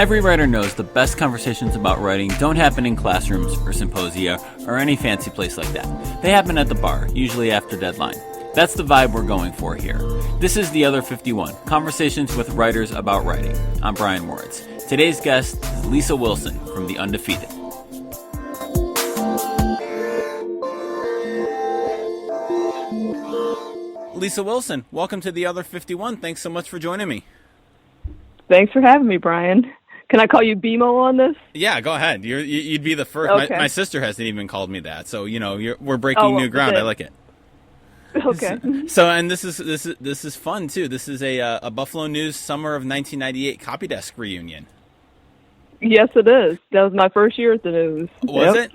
Every writer knows the best conversations about writing don't happen in classrooms or symposia or any fancy place like that. They happen at the bar, usually after deadline. That's the vibe we're going for here. This is The Other 51, Conversations with Writers About Writing. I'm Brian Moritz. Today's guest is Lisa Wilson from The Undefeated. Lisa Wilson, welcome to The Other 51. Thanks so much for joining me. Thanks for having me, Brian. Can I call you BMO on this? Yeah, go ahead. You'd be the first. Okay. My sister hasn't even called me that, so we're breaking new ground. I like it. Okay. So, and this is fun too. This is a Buffalo News summer of 1998 copy desk reunion. Yes, it is. That was my first year at the News. Was it?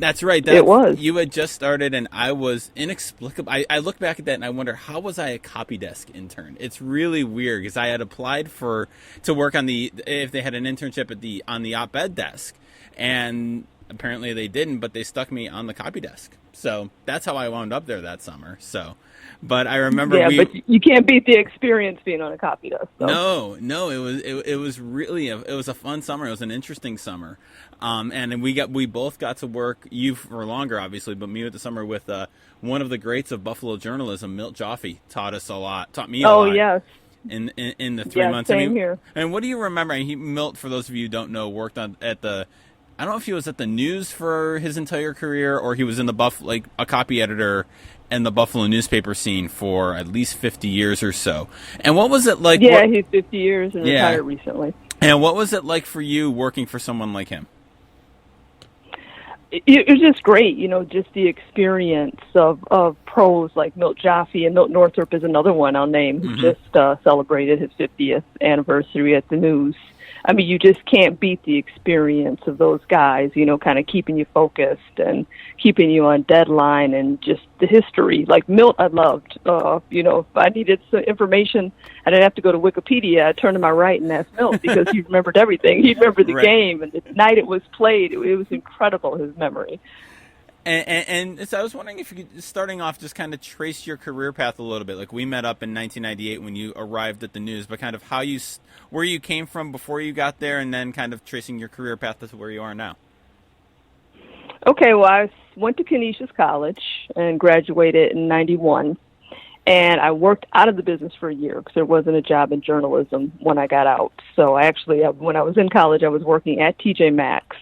That's right. It was. You had just started, and I was inexplicable. I look back at that, and I wonder, how was I a copy desk intern? It's really weird, because I had applied to work on if they had an internship on the op-ed desk, and apparently they didn't, but they stuck me on the copy desk. So that's how I wound up there that summer. So, but I remember but you can't beat the experience being on a copy desk. So. No, it was really it was a fun summer. It was an interesting summer, and we both got to work. You for longer, obviously, but me with the summer with one of the greats of Buffalo journalism, Milt Joffee, taught me a lot. Oh yes. In the 3 months. Same here. And what do you remember? Milt, for those of you who don't know, worked at the. I don't know if he was at the News for his entire career, or he was in the a copy editor in the Buffalo newspaper scene for at least 50 years or so. And what was it like? Yeah, he's 50 years and retired recently. And what was it like for you working for someone like him? It was just great, just the experience of pros like Milt Joffee, and Milt Northrup is another one I'll name, who just celebrated his 50th anniversary at the News. I mean, you just can't beat the experience of those guys, kind of keeping you focused and keeping you on deadline, and just the history. Like Milt, I loved. If I needed some information, I didn't have to go to Wikipedia. I turned to my right and asked Milt, because he remembered everything. He remembered the game and the night it was played. It was incredible, his memory. And so I was wondering if you could, starting off, just kind of trace your career path a little bit. Like, we met up in 1998 when you arrived at the News, but kind of where you came from before you got there, and then kind of tracing your career path to where you are now. Okay, well, I went to Canisius College and graduated in 91, and I worked out of the business for a year because there wasn't a job in journalism when I got out. So when I was in college, I was working at TJ Maxx.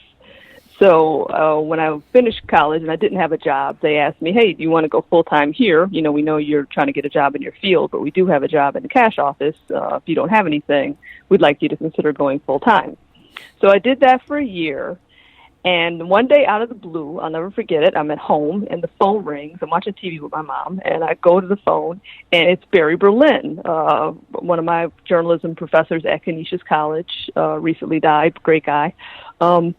So when I finished college and I didn't have a job, they asked me, hey, do you want to go full-time here? We know you're trying to get a job in your field, but we do have a job in the cash office. If you don't have anything, we'd like you to consider going full-time. So I did that for a year. And one day, out of the blue, I'll never forget it, I'm at home, and the phone rings. I'm watching TV with my mom, and I go to the phone, and it's Barry Berlin, one of my journalism professors at Canisius College, recently died, great guy. And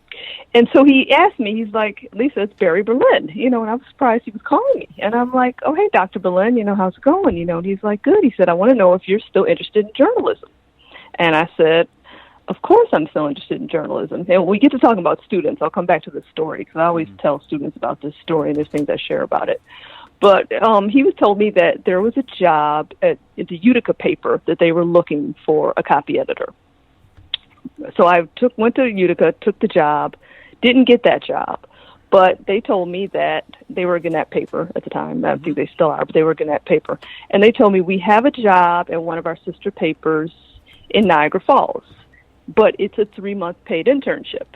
so he asked me, he's like, Lisa, it's Barry Berlin, and I was surprised he was calling me. And I'm like, oh, hey, Dr. Berlin, how's it going? And he's like, good. He said, I want to know if you're still interested in journalism. And I said, of course I'm still interested in journalism. And when we get to talking about students, I'll come back to this story, because I always tell students about this story, and there's things I share about it. But he told me that there was a job at the Utica paper that they were looking for a copy editor. So I went to Utica, took the job, didn't get that job, but they told me that they were a Gannett paper at the time. I think they still are, but they were a Gannett paper. And they told me, we have a job at one of our sister papers in Niagara Falls, but it's a 3-month paid internship.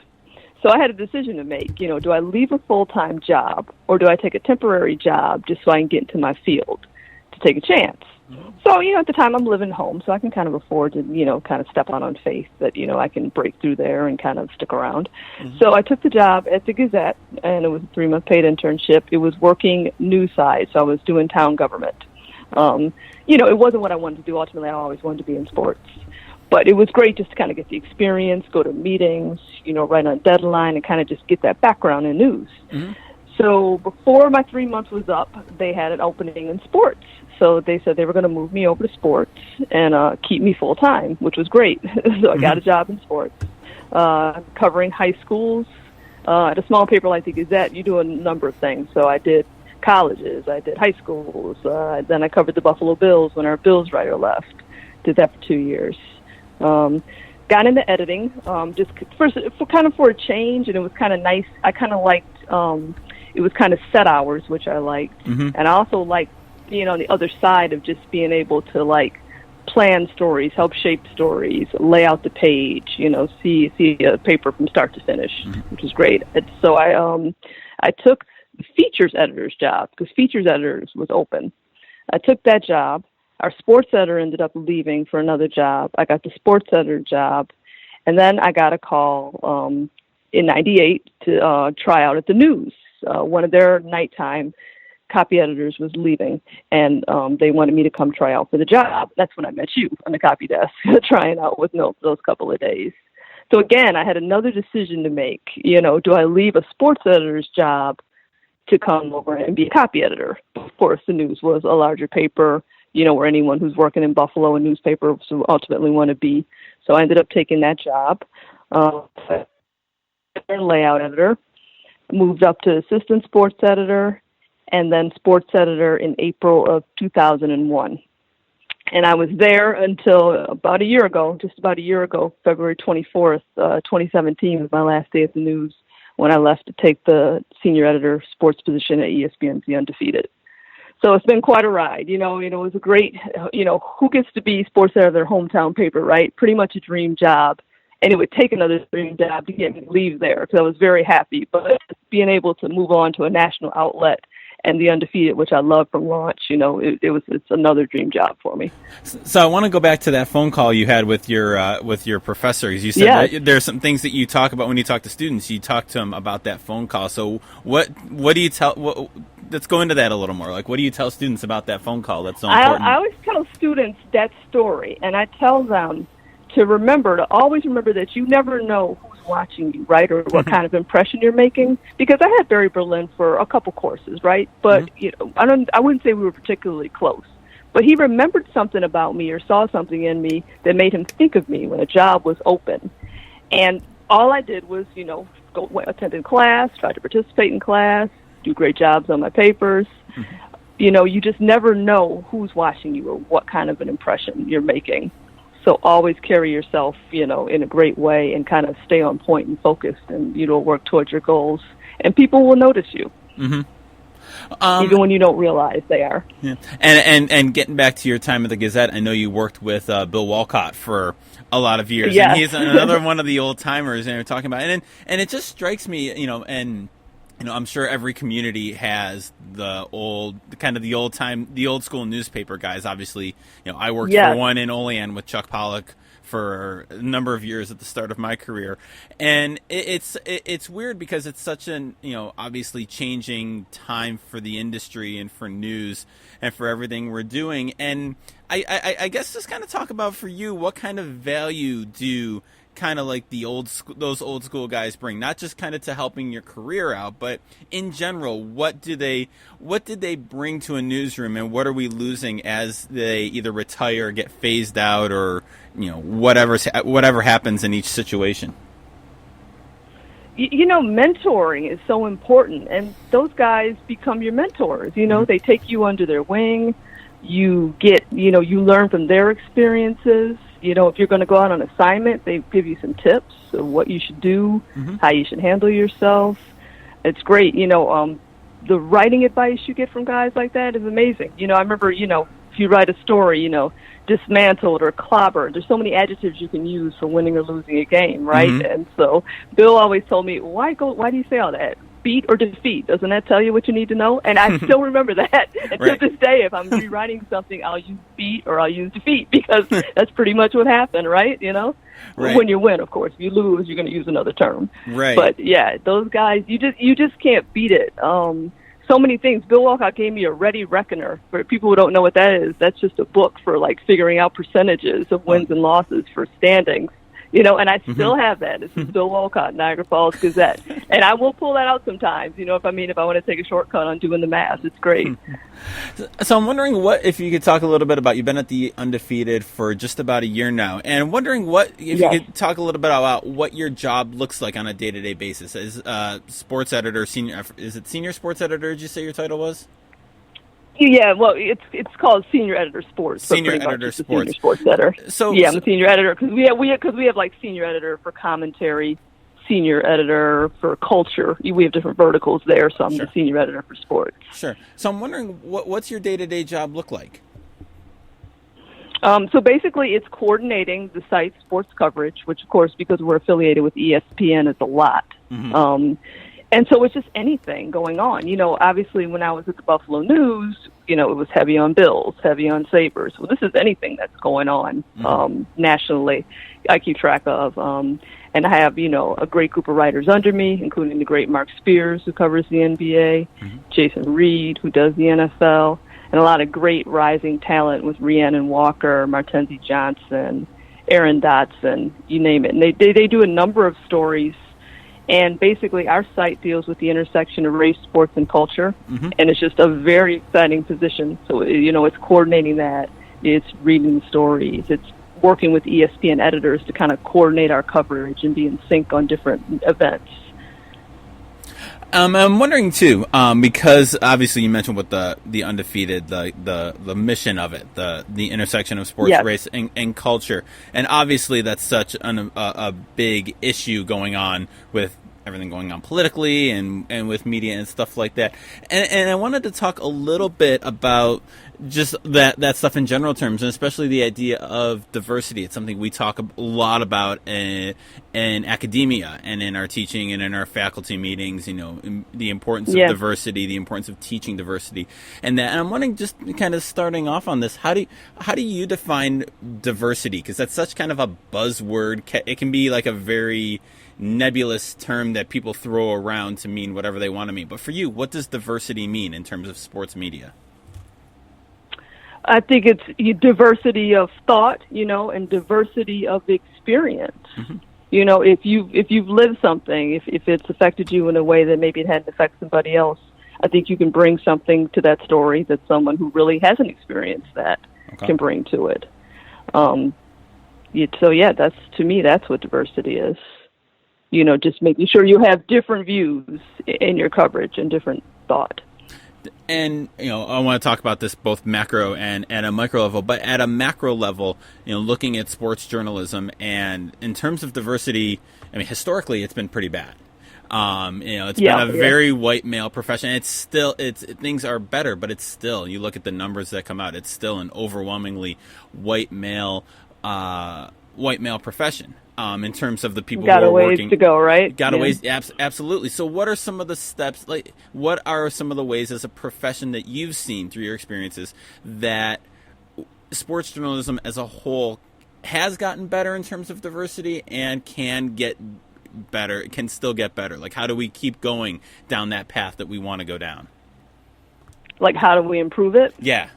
So I had a decision to make. Do I leave a full-time job, or do I take a temporary job just so I can get into my field to take a chance? So, at the time I'm living home, so I can kind of afford to, kind of step on faith that, I can break through there and kind of stick around. So I took the job at the Gazette, and it was a 3-month paid internship. It was working news side, so I was doing town government. It wasn't what I wanted to do. Ultimately, I always wanted to be in sports. But it was great just to kind of get the experience, go to meetings, write on deadline, and kind of just get that background in news. So before my 3 months was up, they had an opening in sports. So they said they were going to move me over to sports and keep me full-time, which was great. So I got a job in sports, covering high schools. At a small paper like the Gazette, you do a number of things. So I did colleges, I did high schools, then I covered the Buffalo Bills when our Bills writer left. Did that for 2 years. got into editing, just for a change, and it was kind of nice. I kind of liked, it was kind of set hours, which I liked. And I also liked being on the other side of just being able to, like, plan stories, help shape stories, lay out the page, see a paper from start to finish, which was great. And so I took the features editor's job because features editors was open. I took that job. Our sports editor ended up leaving for another job. I got the sports editor job, and then I got a call in '98 to try out at the News. One of their nighttime copy editors was leaving, and they wanted me to come try out for the job. That's when I met you on the copy desk, trying out with Milt those couple of days. So again, I had another decision to make. Do I leave a sports editor's job to come over and be a copy editor? Of course, the News was a larger paper, where anyone who's working in Buffalo, a newspaper, would ultimately want to be. So I ended up taking that job. Layout editor, moved up to assistant sports editor, and then sports editor in April of 2001. And I was there until about a year ago, February 24th, 2017 was my last day at the News, when I left to take the senior editor sports position at ESPN's The Undefeated. So it's been quite a ride. It was a great, who gets to be sports editor of their hometown paper, right? Pretty much a dream job. And it would take another dream job to get me to leave there because I was very happy. But being able to move on to a national outlet and The Undefeated, which I love from launch, it's another dream job for me. So I want to go back to that phone call you had with your professor. You said that there's some things that you talk about when you talk to students. You talk to them about that phone call. So what do you tell? Let's go into that a little more. Like, what do you tell students about that phone call that's so important? I always tell students that story, and I tell them to always remember that you never know who's watching you, right, or what kind of impression you're making. Because I had Barry Berlin for a couple courses, right, but I wouldn't say we were particularly close. But he remembered something about me or saw something in me that made him think of me when a job was open. And all I did was, go attend class, try to participate in class, do great jobs on my papers. You just never know who's watching you or what kind of an impression you're making. So always carry yourself, in a great way and kind of stay on point and focused and, work towards your goals. And people will notice you. Even when you don't realize they are. Yeah. And getting back to your time at the Gazette, I know you worked with Bill Wolcott for a lot of years. Yes. And he's another one of the old timers, and we're talking about it. And it just strikes me, I'm sure every community has the old school newspaper guys. Obviously, I worked for one in Olean with Chuck Pollock for a number of years at the start of my career, and it's weird because it's such an obviously changing time for the industry and for news and for everything we're doing. And I guess just kind of talk about for you, what kind of value do kind of like those old school guys bring, not just kind of to helping your career out, but in general, what did they bring to a newsroom, and what are we losing as they either retire, get phased out, or whatever happens in each situation? Mentoring is so important, and those guys become your mentors. They take you under their wing. You get, you learn from their experiences. If you're going to go out on assignment, they give you some tips of what you should do, how you should handle yourself. It's great. The writing advice you get from guys like that is amazing. I remember, if you write a story, dismantled or clobbered, there's so many adjectives you can use for winning or losing a game, right? And so Bill always told me, why do you say all that? Beat or defeat? Doesn't that tell you what you need to know? And I still remember that. And to this day, if I'm rewriting something, I'll use beat or I'll use defeat, because that's pretty much what happened, right? Right. When you win, of course. If you lose, you're going to use another term. Right. But yeah, those guys, you just can't beat it. So many things. Bill Wolcott gave me a Ready Reckoner. For people who don't know what that is, that's just a book for figuring out percentages of wins and losses for standings. And I still have that. This is Bill Wolcott, Niagara Falls Gazette. And I will pull that out sometimes, if I want to take a shortcut on doing the math. It's great. So I'm wondering if you could talk a little bit about, you've been at the Undefeated for just about a year now, and I'm wondering if you could talk a little bit about what your job looks like on a day-to-day basis. As sports editor, senior sports editor, did you say your title was? Yeah, well, it's called senior editor sports. Senior pretty much editor it's a sports. Senior sports editor. So yeah, I'm a senior editor because we have like senior editor for commentary, senior editor for culture. We have different verticals there, so I'm Sure. the senior editor for sports. Sure. So I'm wondering, what's your day-to-day job look like? So basically, it's coordinating the site's sports coverage, which, of course, because we're affiliated with ESPN, is a lot. Mm-hmm. And so it's just anything going on. Obviously, when I was at the Buffalo News, it was heavy on Bills, heavy on Sabres. Well, this is anything that's going on nationally I keep track of. And I have, a great group of writers under me, including the great Mark Spears, who covers the NBA, Jason Reed, who does the NFL, and a lot of great rising talent with Rhiannon Walker, Martenzie Johnson, Aaron Dotson, you name it. And they do a number of stories. And basically, our site deals with the intersection of race, sports, and culture. And it's just a very exciting position. So, it's coordinating that. It's reading the stories. It's working with ESPN editors to kind of coordinate our coverage and be in sync on different events. I'm wondering too, because obviously you mentioned with the Undefeated, the mission of it, the intersection of sports, Yes. race, and culture, and obviously that's such a big issue going on with everything going on politically and with media and stuff like that. And I wanted to talk a little bit about just that stuff in general terms, and especially the idea of diversity. It's something we talk a lot about in academia and in our teaching and in our faculty meetings, the importance of diversity, the importance of teaching diversity. And I'm wondering, just kind of starting off on this, how do you define diversity? Because that's such kind of a buzzword. It can be like a very nebulous term that people throw around to mean whatever they want to mean. But for you, what does diversity mean in terms of sports media? I think it's diversity of thought, and diversity of experience. If you've lived something, if it's affected you in a way that maybe it hadn't affected somebody else, I think you can bring something to that story that someone who really hasn't experienced that can bring to it. That's, to me, that's what diversity is. Just making sure you have different views in your coverage and different thought. And, I want to talk about this both macro and at a micro level, but at a macro level, looking at sports journalism and in terms of diversity, I mean, historically, it's been pretty bad. It's been a very white male profession. Things are better, but it's still, you look at the numbers that come out, it's still an overwhelmingly white male profession. In terms of the people who are working, to go, right? Absolutely. So, what are some of the steps? What are some of the ways, as a profession, that you've seen through your experiences, that sports journalism as a whole has gotten better in terms of diversity and can get better? Can still get better. Like, how do we keep going down that path that we want to go down? Like, how do we improve it? Yeah.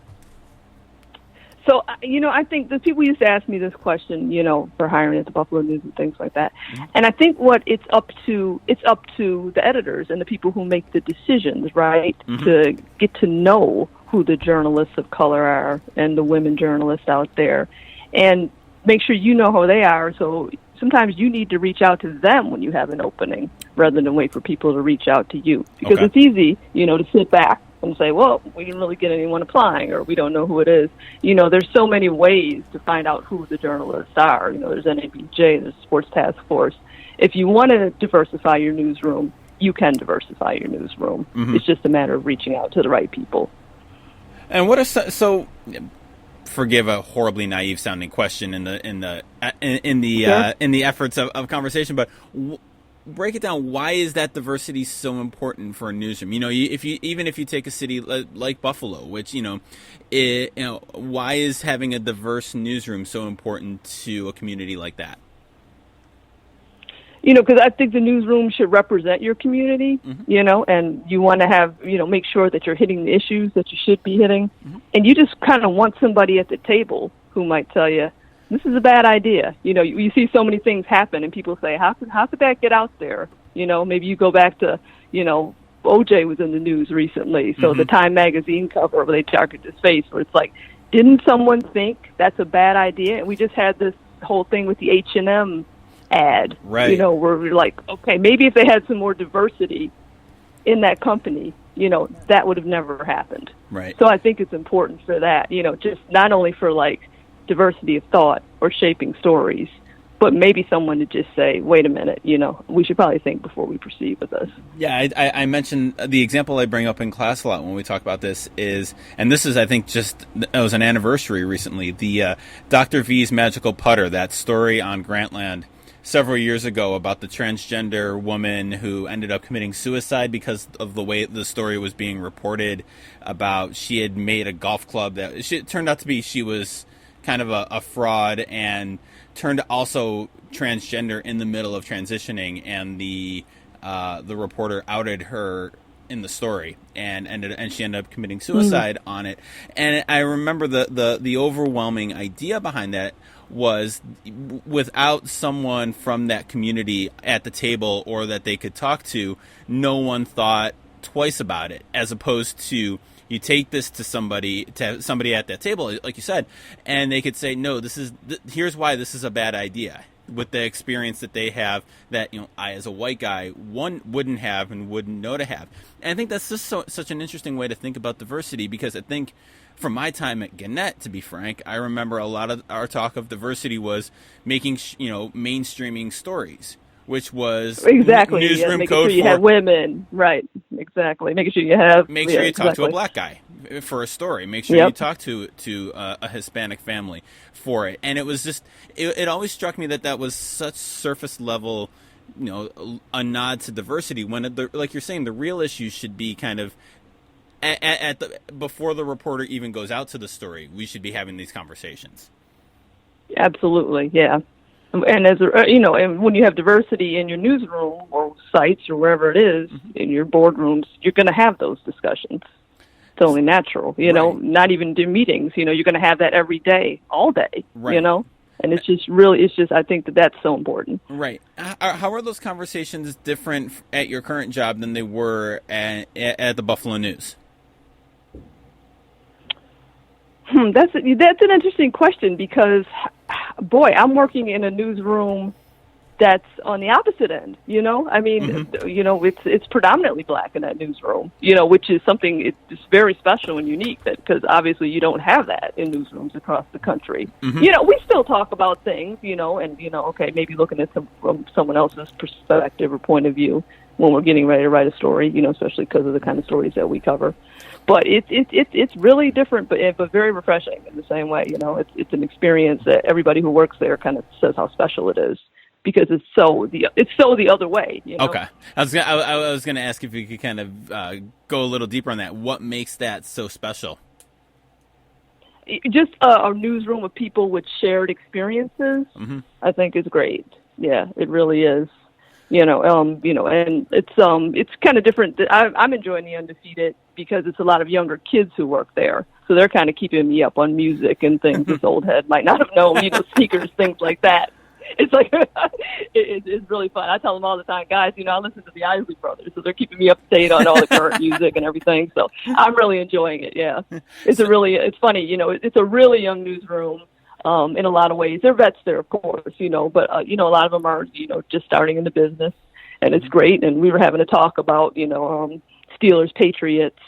So, I think the people used to ask me this question, for hiring at the Buffalo News and things like that. And I think it's up to the editors and the people who make the decisions, right, to get to know who the journalists of color are and the women journalists out there, and make sure you know who they are. So sometimes you need to reach out to them when you have an opening rather than wait for people to reach out to you. Because it's easy, to sit back and say, well, we didn't really get anyone applying, or we don't know who it is. There's so many ways to find out who the journalists are. There's NABJ, there's Sports Task Force. If you want to diversify your newsroom, you can diversify your newsroom. It's just a matter of reaching out to the right people. And what are so? Forgive a horribly naive sounding question in the efforts of conversation, but. Break it down. Why is that diversity so important for a newsroom? Even if you take a city like Buffalo, which why is having a diverse newsroom so important to a community like that? Because I think the newsroom should represent your community. And you want to have make sure that you're hitting the issues that you should be hitting, and you just kind of want somebody at the table who might tell you, this is a bad idea. You see so many things happen, and people say, how could that get out there? Maybe you go back to, OJ was in the news recently, so the Time magazine cover where they targeted his face, where it's like, didn't someone think that's a bad idea? And we just had this whole thing with the H&M ad, right? Where we're like, okay, maybe if they had some more diversity, in that company, that would have never happened. Right. So I think it's important for that, just not only for like diversity of thought or shaping stories, but maybe someone to just say, wait a minute, we should probably think before we proceed with this. Yeah, I mentioned the example I bring up in class a lot when we talk about this is, and this is, I think, it was an anniversary recently, the Dr. V's Magical Putter, that story on Grantland several years ago about the transgender woman who ended up committing suicide because of the way the story was being reported about she had made a golf club that it turned out to be she was kind of a fraud and turned also transgender in the middle of transitioning, and the reporter outed her in the story and she ended up committing suicide on it. And I remember the overwhelming idea behind that was, without someone from that community at the table or that they could talk to, no one thought twice about it, as opposed to you take this to somebody at that table, like you said, and they could say, no, here's why this is a bad idea, with the experience that they have that, I as a white guy wouldn't have and wouldn't know to have. And I think that's just such an interesting way to think about diversity, because I think from my time at Gannett, to be frank, I remember a lot of our talk of diversity was making, mainstreaming stories, which was exactly newsroom making code sure you for have women, right? Exactly, making sure you have you talk exactly. to a black guy for a story. Make sure you talk to a Hispanic family for it. And it was just it always struck me that was such surface level, a nod to diversity, when like you're saying, the real issue should be kind of before the reporter even goes out to the story. We should be having these conversations. Absolutely, yeah. And and when you have diversity in your newsroom or sites or wherever it is, in your boardrooms, you're going to have those discussions. It's only natural, right. Not even do meetings, you're going to have that every day, all day, right. And it's just I think that's so important. Right. How are those conversations different at your current job than they were at the Buffalo News? That's an interesting question, because, boy, I'm working in a newsroom that's on the opposite end. I mean, it's predominantly black in that newsroom. Which is something it's very special and unique, because obviously you don't have that in newsrooms across the country. We still talk about things, and okay, maybe looking at from someone else's perspective or point of view when we're getting ready to write a story. Especially because of the kind of stories that we cover. But it's really different, but very refreshing in the same way. It's an experience that everybody who works there kind of says how special it is, because it's so the other way. Okay, I was gonna ask if you could kind of go a little deeper on that. What makes that so special? Just a newsroom of people with shared experiences. I think is great. Yeah, it really is. And it's kind of different. I'm enjoying the Undefeated because it's a lot of younger kids who work there. So they're kind of keeping me up on music and things this old head might not have known, sneakers, things like that. It's like, it's really fun. I tell them all the time, guys, I listen to the Isley Brothers, so they're keeping me up to date on all the current music and everything. So I'm really enjoying it. Yeah. It's funny, it's a really young newsroom. In a lot of ways, they're vets there, of course, but a lot of them are, just starting in the business, and it's great. And we were having a talk about, Steelers, Patriots,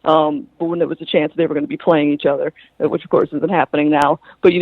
but when there was a chance they were going to be playing each other, which of course isn't happening now. But, we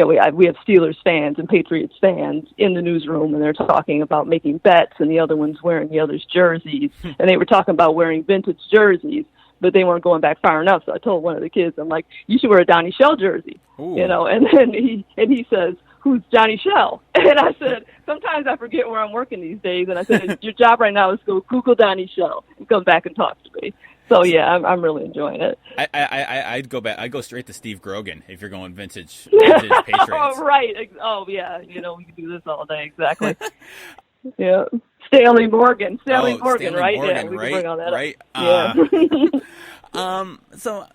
have Steelers fans and Patriots fans in the newsroom, and they're talking about making bets, and the other one's wearing the other's jerseys, and they were talking about wearing vintage jerseys, but they weren't going back far enough. So I told one of the kids, I'm like, you should wear a Donnie Shell jersey. Ooh. And then he says, who's Johnny Shell? And I said, sometimes I forget where I'm working these days. And I said, your job right now is to go Google Donnie Shell and come back and talk to me. So yeah, I'm really enjoying it. I'd go back. I'd go straight to Steve Grogan if you're going vintage Patriots. Oh, right. Oh yeah. We can do this all day. Exactly. Yeah. Stanley Morgan, Stanley right? Morgan, Yeah, we right, can bring all that right. Up. Yeah. So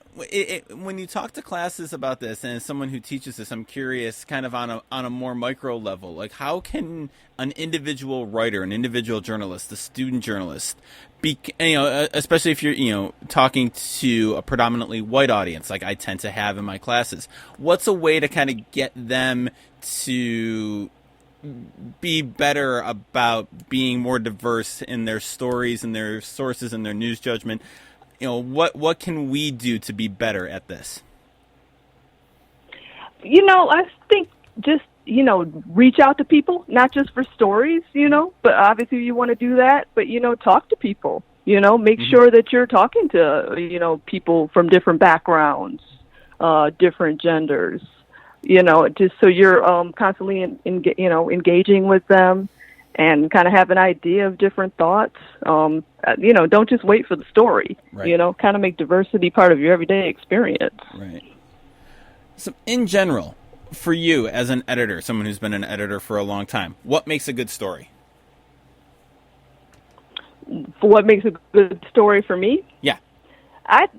when you talk to classes about this, and as someone who teaches this, I'm curious, kind of on a more micro level, like how can an individual writer, an individual journalist, a student journalist, be, especially if you're, talking to a predominantly white audience, like I tend to have in my classes, what's a way to kind of get them to be better about being more diverse in their stories and their sources and their news judgment? What can we do to be better at this? I think just, reach out to people, not just for stories, but obviously you want to do that, but, talk to people, make sure that you're talking to, people from different backgrounds, different genders, just so you're constantly, engaging with them and kind of have an idea of different thoughts. Don't just wait for the story, right. Kind of make diversity part of your everyday experience. Right. So in general, for you as an editor, someone who's been an editor for a long time, what makes a good story? What makes a good story for me? Yeah.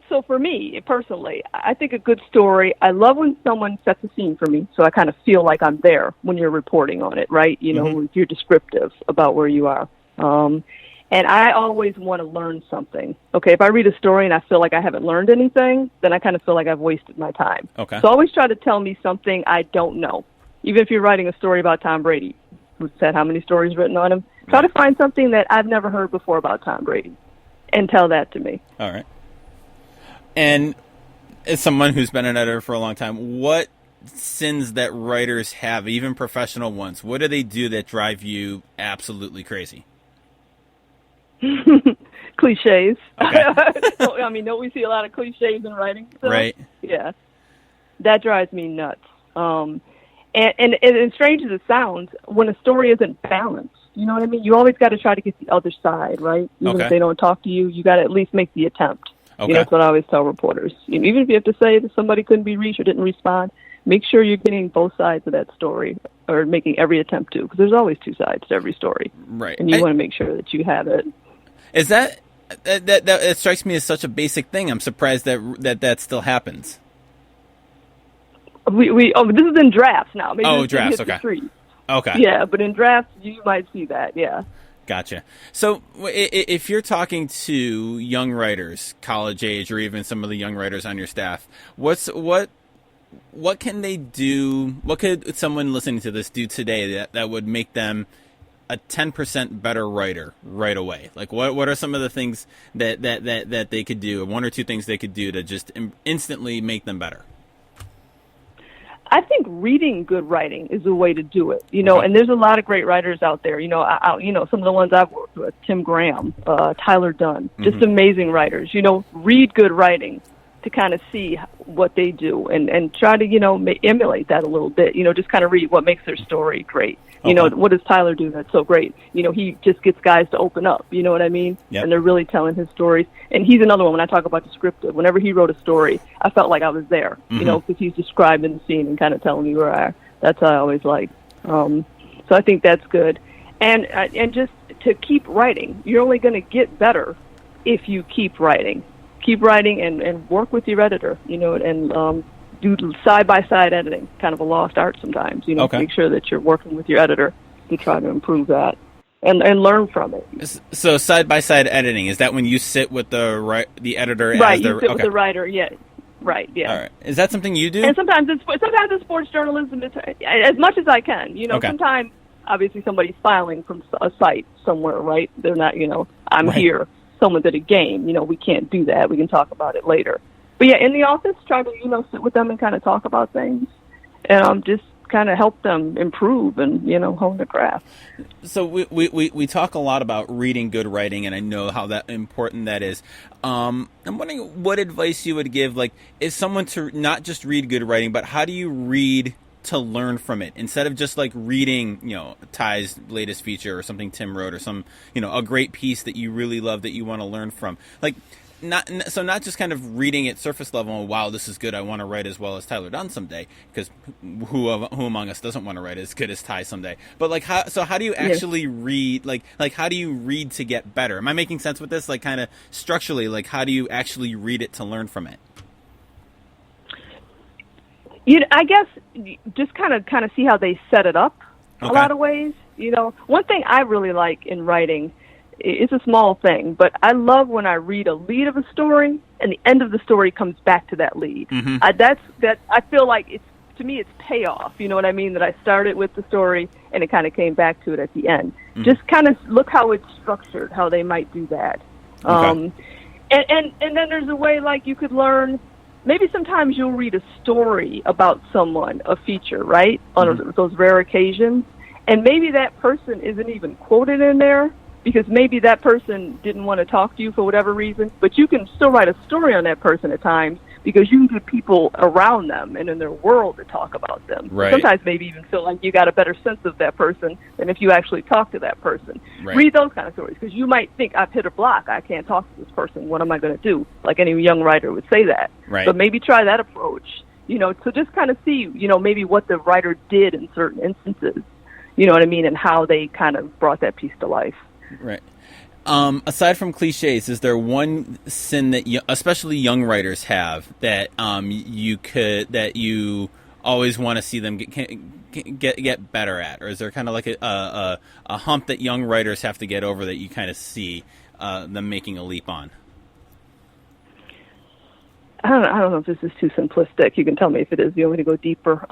So for me, personally, I think a good story, I love when someone sets a scene for me, so I kind of feel like I'm there when you're reporting on it, right? If you're descriptive about where you are. And I always want to learn something. Okay, if I read a story and I feel like I haven't learned anything, then I kind of feel like I've wasted my time. Okay. So always try to tell me something I don't know. Even if you're writing a story about Tom Brady, who said how many stories written on him, try to find something that I've never heard before about Tom Brady and tell that to me. All right. And as someone who's been an editor for a long time, what sins that writers have, even professional ones, what do they do that drive you absolutely crazy? Cliches. Okay. Don't we see a lot of cliches in writing? Right. Yeah. That drives me nuts. And as strange as it sounds, when a story isn't balanced, you know what I mean? You always got to try to get the other side, right? Even if they don't talk to you, you got to at least make the attempt. Okay. That's what I always tell reporters. Even if you have to say that somebody couldn't be reached or didn't respond, make sure you're getting both sides of that story or making every attempt to, because there's always two sides to every story. Right. And you want to make sure that you have it. Is that it strikes me as such a basic thing. I'm surprised that still happens. This is in drafts now. Maybe drafts. Okay. Okay. Yeah, but in drafts you might see that. Yeah. Gotcha. So if you're talking to young writers, college age, or even some of the young writers on your staff, what can they do? What could someone listening to this do today that would make them a 10% better writer right away? Like what are some of the things that they could do, one or two things they could do to just instantly make them better? I think reading good writing is a way to do it, and there's a lot of great writers out there. Some of the ones I've worked with, Tim Graham, Tyler Dunn, just amazing writers. Read good writing to kind of see what they do and try to, emulate that a little bit, just kind of read what makes their story great. What does Tyler do that's so great? He just gets guys to open up, you know what I mean? Yep. And they're really telling his stories. And he's another one when I talk about descriptive. Whenever he wrote a story, I felt like I was there, because he's describing the scene and kind of telling me where I are. That's what I always like. So I think that's good. And just to keep writing. You're only going to get better if you keep writing. Keep writing and work with your editor, and do side-by-side editing, kind of a lost art sometimes, Make sure that you're working with your editor to try to improve that and learn from it. So side-by-side editing, is that when you sit with the editor? Right, you sit with the writer, yeah. Right, yeah. All right. Is that something you do? And sometimes it's sports journalism, as much as I can. Sometimes, obviously, somebody's filing from a site somewhere, right? They're not, I'm here. Someone's at a game, we can't do that. We can talk about it later. But yeah, in the office, try to, sit with them and kind of talk about things and just kind of help them improve and, hone their craft. So we talk a lot about reading good writing, and I know how important that is. I'm wondering what advice you would give, is someone to not just read good writing, but how do you read to learn from it instead of just reading, Ty's latest feature or something Tim wrote or some, a great piece that you really love that you want to learn from. Not just kind of reading at surface level. Oh, wow, this is good. I want to write as well as Tyler Dunn someday. Because who among us doesn't want to write as good as Ty someday? But how do you actually read? How do you read to get better? Am I making sense with this? Kind of structurally, how do you actually read it to learn from it? I guess just kind of see how they set it up. Okay. A lot of ways. One thing I really like in writing. It's a small thing, but I love when I read a lead of a story and the end of the story comes back to that lead. Mm-hmm. I feel like it's to me, it's payoff. You know what I mean? That I started with the story and it kind of came back to it at the end. Just kind of look how it's structured, how they might do that. Okay. And then there's a way like you could learn. Maybe sometimes you'll read a story about someone, a feature, right, on those rare occasions, and maybe that person isn't even quoted in there because maybe that person didn't want to talk to you for whatever reason, but you can still write a story on that person at times because you can get people around them and in their world to talk about them. Right. Sometimes maybe even feel like you got a better sense of that person than if you actually talk to that person. Right. Read those kind of stories because you might think, I've hit a block. I can't talk to this person. What am I going to do? Like any young writer would say that. Right. But maybe try that approach, to just kind of see, maybe what the writer did in certain instances, you know what I mean, and how they kind of brought that piece to life. Right. Aside from cliches, is there one sin that especially young writers have that you always want to see them get better at, or is there kind of like a hump that young writers have to get over that you kind of see them making a leap on? I don't know if this is too simplistic. You can tell me if it is. You want me to go deeper?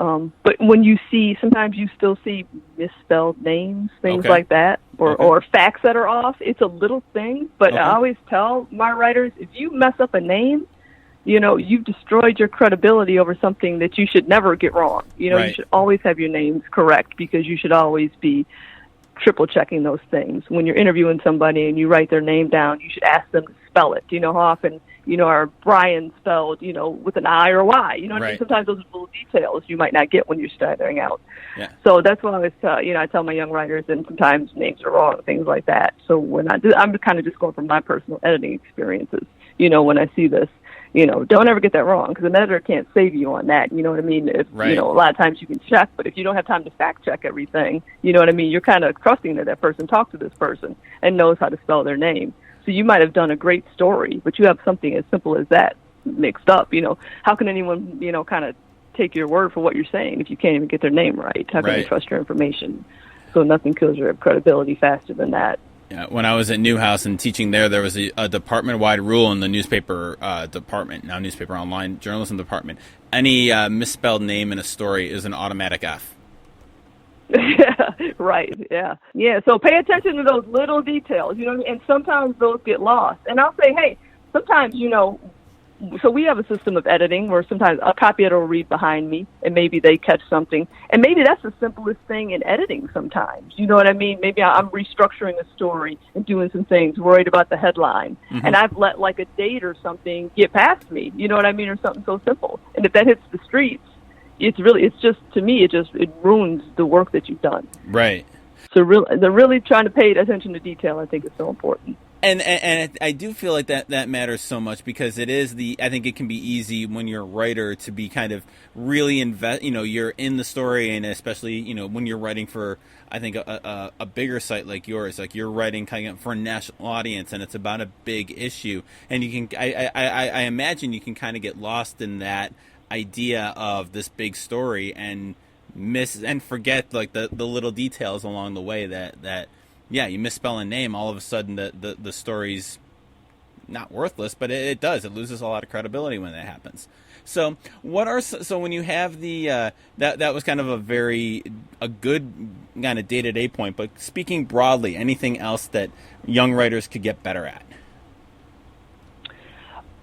But when you sometimes you still see misspelled names, things like that, or facts that are off. It's a little thing, but I always tell my writers, if you mess up a name, you've destroyed your credibility over something that you should never get wrong. Right. You should always have your names correct because you should always be triple checking those things. When you're interviewing somebody and you write their name down, you should ask them to spell it. How often are Brian spelled, with an I or Y? I mean? Sometimes those are little details you might not get when you're starting out. Yeah. So that's what I always tell, I tell my young writers, and sometimes names are wrong, things like that. So when I'm kind of just going from my personal editing experiences, when I see this, don't ever get that wrong because an editor can't save you on that. You know what I mean? If, a lot of times you can check, but if you don't have time to fact check everything, you know what I mean? You're kind of trusting that person talked to this person and knows how to spell their name. So you might have done a great story, but you have something as simple as that mixed up. How can anyone, kind of take your word for what you're saying if you can't even get their name right? How can they trust your information? So nothing kills your credibility faster than that. Yeah, when I was at Newhouse and teaching there was a department-wide rule in the newspaper department, now newspaper online journalism department. Any misspelled name in a story is an automatic F. Yeah, right. Yeah. So pay attention to those little details, and sometimes those get lost. And I'll say, hey, sometimes, so we have a system of editing where sometimes a copy editor will read behind me and maybe they catch something. And maybe that's the simplest thing in editing sometimes. You know what I mean? Maybe I'm restructuring a story and doing some things, worried about the headline. Mm-hmm. And I've let like a date or something get past me, you know what I mean? Or something so simple. And if that hits the streets, it ruins the work that you've done. Right. So they're really trying to pay attention to detail. I think is so important. And I do feel like that matters so much because it is I think it can be easy when you're a writer to be kind of really you're in the story, and especially, when you're writing for, I think a bigger site like yours, like you're writing kind of for a national audience and it's about a big issue, and I imagine you can kind of get lost in that idea of this big story and forget like the little details along the way that you misspell a name, all of a sudden the story's not worthless, but it loses a lot of credibility when that happens. So when you have the that was kind of a good kind of day-to-day point, but speaking broadly, anything else that young writers could get better at?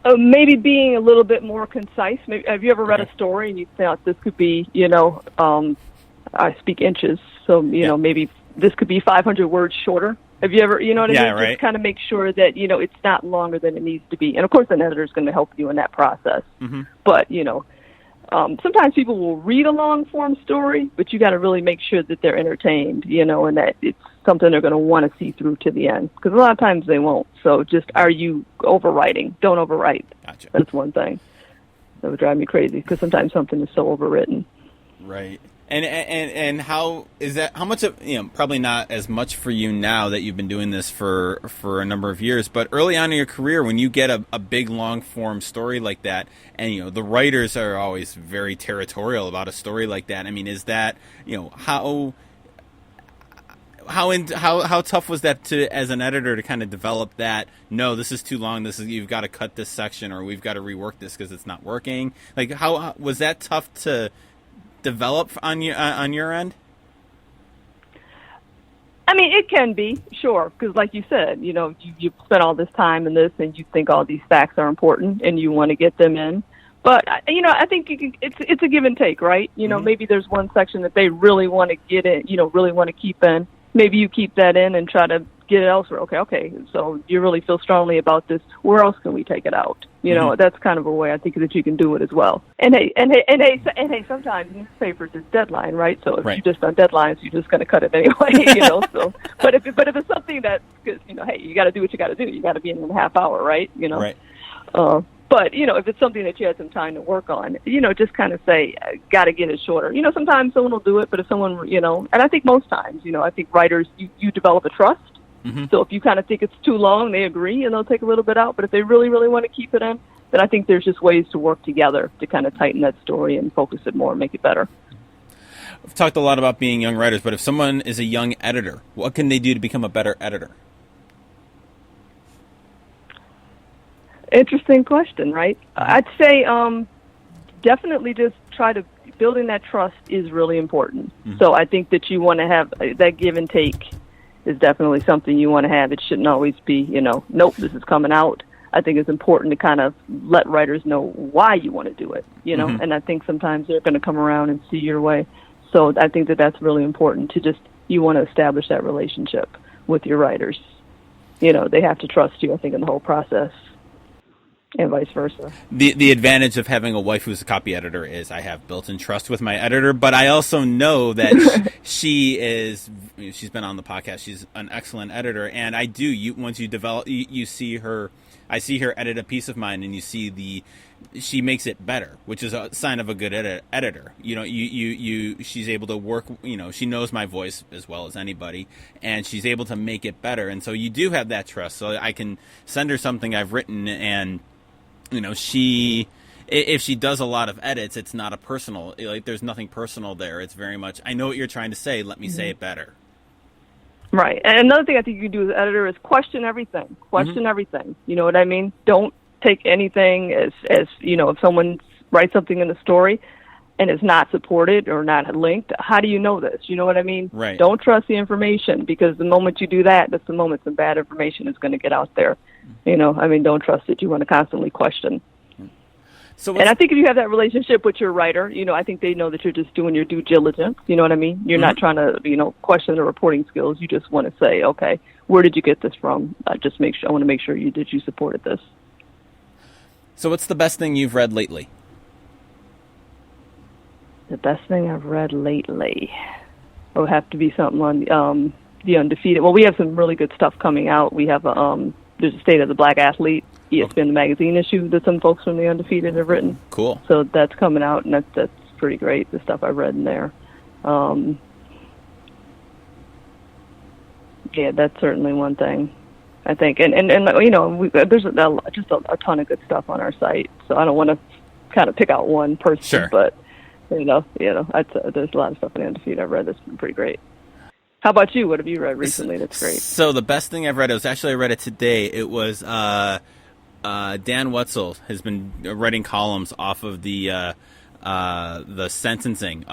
Maybe being a little bit more concise. Maybe, have you ever read a story and you thought this could be, I speak inches, so, maybe this could be 500 words shorter. Have you ever, what I mean? Right. Just kind of make sure that, it's not longer than it needs to be. And, of course, an editor is going to help you in that process. Mm-hmm. But, sometimes people will read a long-form story, but you got to really make sure that they're entertained, and that it's something they're going to want to see through to the end. Because a lot of times they won't. So just, are you overwriting? Don't overwrite. Gotcha. That's one thing. That would drive me crazy because sometimes something is so overwritten. Right. And how is that? How much of probably not as much for you now that you've been doing this for a number of years, but early on in your career when you get a big long form story like that, and the writers are always very territorial about a story like that. I mean, is that how tough was that as an editor to kind of develop that? No, this is too long. You've got to cut this section, or we've got to rework this because it's not working. Like, how was that tough to develop on your end? I mean, it can be, sure, because like you said, you spent all this time in this, and you think all these facts are important, and you want to get them in. But I think it's a give and take, right? Maybe there's one section that they really want to get in, really want to keep in. Maybe you keep that in and try to get it elsewhere. Okay. So you really feel strongly about this. Where else can we take it out? That's kind of a way I think that you can do it as well. And hey, sometimes newspapers is deadline, right? So if you're just on deadlines, you're just going to cut it anyway, So, but if it's something that's, hey, you got to do what you got to do. You got to be in a half hour, right? Right. But, if it's something that you had some time to work on, just kind of say, got to get it shorter. Sometimes someone will do it, but if someone, and I think most times, I think writers, you develop a trust. Mm-hmm. So if you kind of think it's too long, they agree and they'll take a little bit out. But if they really, really want to keep it in, then I think there's just ways to work together to kind of tighten that story and focus it more and make it better. We've talked a lot about being young writers, but if someone is a young editor, what can they do to become a better editor? Interesting question, right? I'd say definitely just try to building that trust is really important. Mm-hmm. So I think that you want to have that give and take is definitely something you want to have. It shouldn't always be, nope, this is coming out. I think it's important to kind of let writers know why you want to do it, mm-hmm. and I think sometimes they're going to come around and see your way. So I think that that's really important to just, you want to establish that relationship with your writers. They have to trust you, I think, in the whole process. And vice versa. The advantage of having a wife who's a copy editor is I have built-in trust with my editor, but I also know that she's been on the podcast. She's an excellent editor, and I do. Once you develop, you see her. I see her edit a piece of mine, and you see she makes it better, which is a sign of a good editor. She's able to work. She knows my voice as well as anybody, and she's able to make it better. And so you do have that trust. So I can send her something I've written, and if she does a lot of edits, it's not a personal, there's nothing personal there. It's very much, I know what you're trying to say. Let me say it better. Right. And another thing I think you can do as an editor is question everything. Question everything. You know what I mean? Don't take anything as if someone writes something in the story and it's not supported or not linked, how do you know this? You know what I mean? Right. Don't trust the information, because the moment you do that, that's the moment some bad information is going to get out there. Don't trust it. You want to constantly question. And I think if you have that relationship with your writer, I think they know that you're just doing your due diligence. You know what I mean? You're not trying to, question the reporting skills. You just want to say, okay, where did you get this from? I want to make sure you supported this. So what's the best thing you've read lately? The best thing I've read lately would have to be something on the Undefeated. Well, we have some really good stuff coming out. We have there's a State of the Black Athlete, ESPN magazine issue that some folks from the Undefeated have written. Cool. So that's coming out, and that's pretty great, the stuff I've read in there. Yeah, that's certainly one thing, I think. And there's just a ton of good stuff on our site, so I don't want to kind of pick out one person, sure. But there's a lot of stuff in the Undefeated I've read that's been pretty great. How about you? What have you read recently that's great? So the best thing I've read, I read it today. It was Dan Wetzel has been writing columns off of the sentencing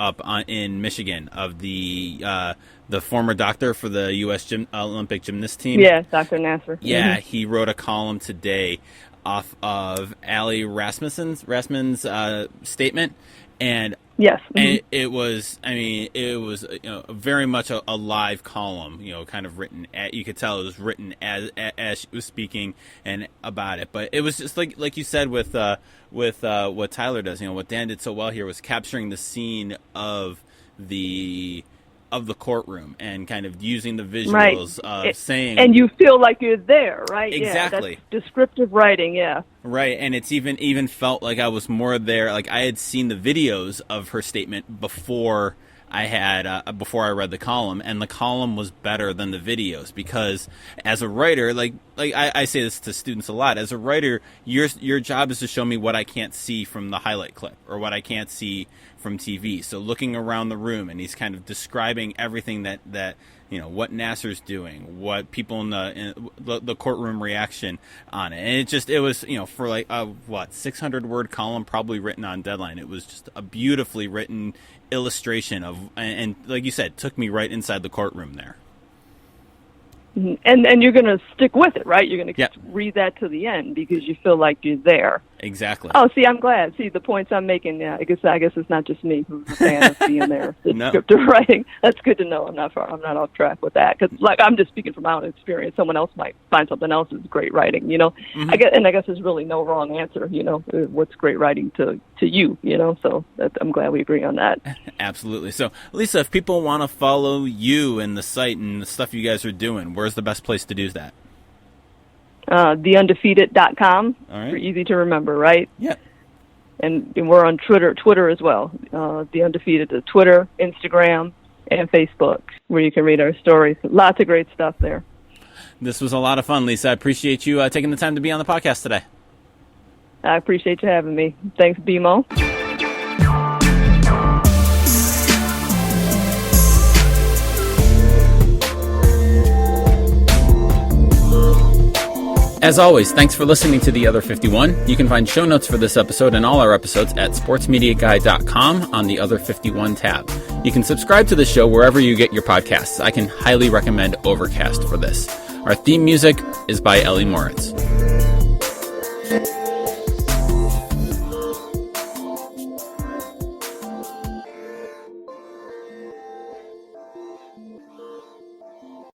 in Michigan of the former doctor for the U.S. Olympic gymnast team. Yeah, Dr. Nasser. Yeah, he wrote a column today off of Ali Rasmussen's statement, and yes, and it was very much a live column, kind of written you could tell it was written as she was speaking and about it. But it was just like you said with what Tyler does. What Dan did so well here was capturing the scene of the courtroom and kind of using the visuals of saying, and you feel like you're there, right? Exactly. Yeah, that's descriptive writing, yeah. Right, and it's even felt like I was more there. Like I had seen the videos of her statement before I read the column, and the column was better than the videos, because as a writer, like I say this to students a lot, as a writer, your job is to show me what I can't see from the highlight clip or what I can't see from TV. So looking around the room, and he's kind of describing everything that what Nasser's doing, what people in the courtroom reaction on it. And it was, for like a 600 word column probably written on deadline. It was just a beautifully written illustration of, and like you said, took me right inside the courtroom there. And you're going to stick with it, right? You're going to Yep. read that to the end because you feel like you're there. Exactly. Oh, see, I'm glad. See, the points I'm making, yeah, I guess it's not just me who's a fan of being there. The No. descriptive writing. That's good to know. I'm not off track with that because, like, I'm just speaking from my own experience. Someone else might find something else is great writing, Mm-hmm. I guess there's really no wrong answer. What's great writing to you, So I'm glad we agree on that. Absolutely. So, Lisa, if people want to follow you and the site and the stuff you guys are doing, where's the best place to do that? TheUndefeated.com. All right. Pretty easy to remember, right? Yeah. And we're on Twitter as well. The Undefeated is Twitter, Instagram, and Facebook, where you can read our stories. Lots of great stuff there. This was a lot of fun, Lisa. I appreciate you taking the time to be on the podcast today. I appreciate you having me. Thanks, BMO. As always, thanks for listening to The Other 51. You can find show notes for this episode and all our episodes at sportsmediaguy.com on the Other 51 tab. You can subscribe to the show wherever you get your podcasts. I can highly recommend Overcast for this. Our theme music is by Ellie Moritz.